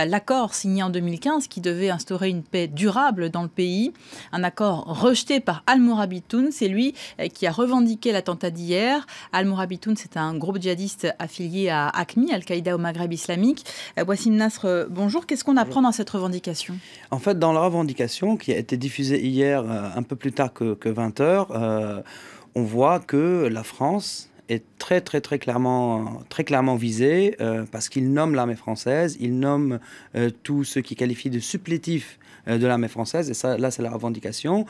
l'accord signé en 2015 qui devait instaurer une paix durable dans le pays. Un accord rejeté par Al-Mourabitoun. C'est lui qui a revendiqué l'attentat d'hier. Al-Mourabitoun, c'est un groupe djihadiste affilié à AQMI, Al-Qaïda au Maghreb islamique. Wassim Nasr, bonjour. Qu'est-ce qu'on apprend dans cette revendication? En fait, dans la revendication qui a été diffusée hier, un peu plus tard que 20 h, on voit que la France est très clairement visée parce qu'il nomme l'armée française, il nomme tout ce qui qualifie de supplétif de l'armée française, et ça, là, c'est la revendication,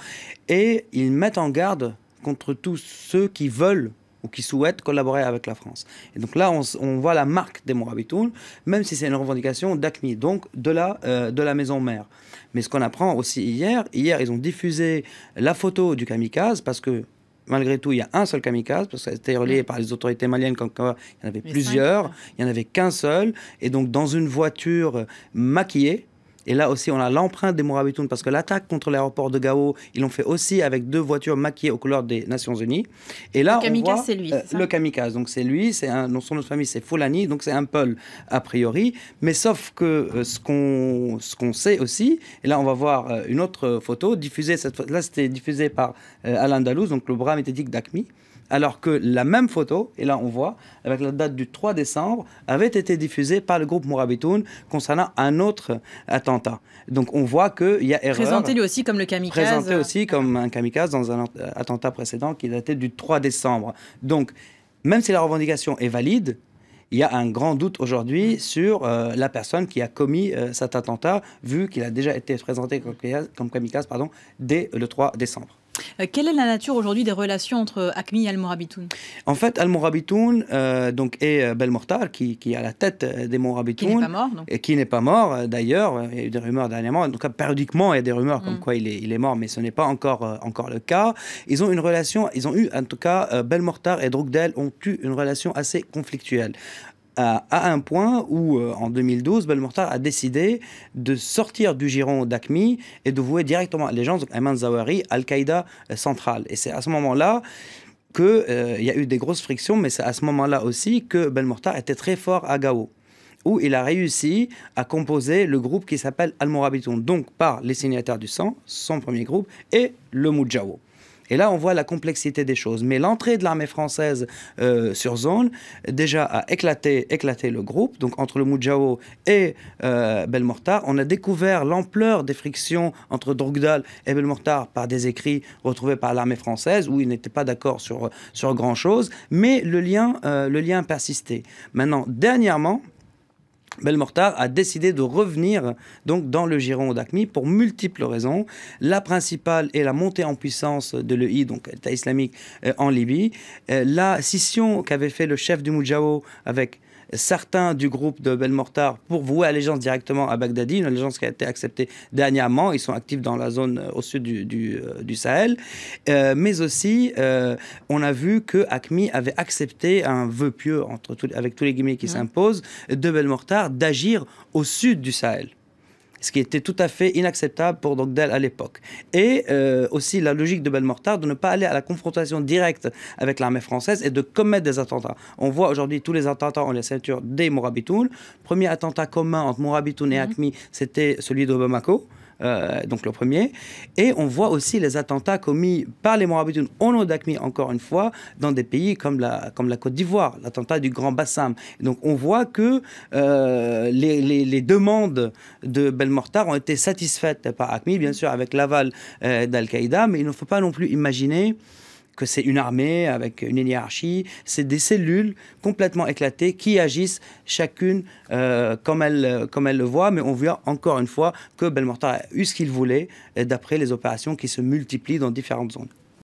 et ils mettent en garde contre tous ceux qui veulent ou qui souhaitent collaborer avec la France. Et donc là, on voit la marque des Mourabitoun, même si c'est une revendication d'AQMI, donc de la maison mère. Mais ce qu'on apprend aussi hier, ils ont diffusé la photo du kamikaze, parce que malgré tout, il y a un seul kamikaze, parce que ça a été relayé par les autorités maliennes comme quoi il y en avait plusieurs, il n'y en avait qu'un seul, et donc dans une voiture maquillée. Et là aussi, on a l'empreinte des Mourabitoun, parce que l'attaque contre l'aéroport de Gao, ils l'ont fait aussi avec 2 voitures maquillées aux couleurs des Nations Unies. Et là, le kamikaze, c'est lui, le kamikaze, donc c'est lui, son nom de famille, c'est Foulani, donc c'est un Peul a priori. Mais sauf que ce qu'on sait aussi, et là, on va voir une autre photo, là, c'était diffusé par Al-Andalus, donc le bras médiatique d'AQMI. Alors que la même photo, et là on voit, avec la date du 3 décembre, avait été diffusée par le groupe Mourabitoun concernant un autre attentat. Donc on voit qu'il y a erreur. Présenté lui aussi comme le kamikaze. Présenté aussi comme un kamikaze dans un attentat précédent qui datait du 3 décembre. Donc, même si la revendication est valide, il y a un grand doute aujourd'hui sur la personne qui a commis cet attentat, vu qu'il a déjà été présenté comme kamikaze dès le 3 décembre. Quelle est la nature aujourd'hui des relations entre AQMI et Al-Mourabitoun? En fait, Al-Mourabitoun est Belmokhtar, qui est à la tête des Mourabitoun. Qui n'est pas mort, donc. Et qui n'est pas mort, d'ailleurs. Il y a eu des rumeurs dernièrement. En tout cas, périodiquement, il y a des rumeurs comme quoi il est mort, mais ce n'est pas encore le cas. Ils ont eu, en tout cas, Belmokhtar et Drukdel ont eu une relation assez conflictuelle. À un point où, en 2012, Belmokhtar a décidé de sortir du giron d'AQMI et de vouer directement allégeance à Ayman Zawahiri, Al-Qaïda centrale. Et c'est à ce moment-là qu'il y a eu des grosses frictions, mais c'est à ce moment-là aussi que Belmokhtar était très fort à Gao, où il a réussi à composer le groupe qui s'appelle Al-Mourabitoun, donc par les signataires du sang, son premier groupe, et le Moudjaou. Et là, on voit la complexité des choses. Mais l'entrée de l'armée française sur zone, déjà, a éclaté le groupe. Donc, entre le Moudjaou et Belmokhtar, on a découvert l'ampleur des frictions entre Drukdal et Belmokhtar par des écrits retrouvés par l'armée française, où ils n'étaient pas d'accord sur grand-chose. Mais le lien persistait. Maintenant, dernièrement, Belmokhtar a décidé de revenir donc dans le giron d'AQMI pour multiples raisons. La principale est la montée en puissance de l'EI, donc l'État islamique en Libye. La scission qu'avait fait le chef du Moudjaou avec certains du groupe de Belmokhtar pour vouer allégeance directement à Bagdadi, une allégeance qui a été acceptée dernièrement. Ils sont actifs dans la zone au sud du Sahel. Mais aussi, on a vu que AQMI avait accepté un vœu pieux, avec tous les guillemets qui s'imposent, de Belmokhtar d'agir au sud du Sahel. Ce qui était tout à fait inacceptable pour Drukdel à l'époque. Et aussi la logique de Belmokhtar de ne pas aller à la confrontation directe avec l'armée française et de commettre des attentats. On voit aujourd'hui tous les attentats en la ceinture des Mourabitoun. Premier attentat commun entre Mourabitoun et AQMI, c'était celui de Bamako. Donc le premier. Et on voit aussi les attentats commis par les Mourabitoun au nom d'AQMI, encore une fois, dans des pays comme la Côte d'Ivoire, l'attentat du Grand Bassam. Donc on voit que les demandes de Belmokhtar ont été satisfaites par AQMI, bien sûr avec l'aval d'Al-Qaïda, mais il ne faut pas non plus imaginer que c'est une armée avec une hiérarchie, c'est des cellules complètement éclatées qui agissent chacune comme elles le voient, mais on voit encore une fois que Belmokhtar a eu ce qu'il voulait d'après les opérations qui se multiplient dans différentes zones.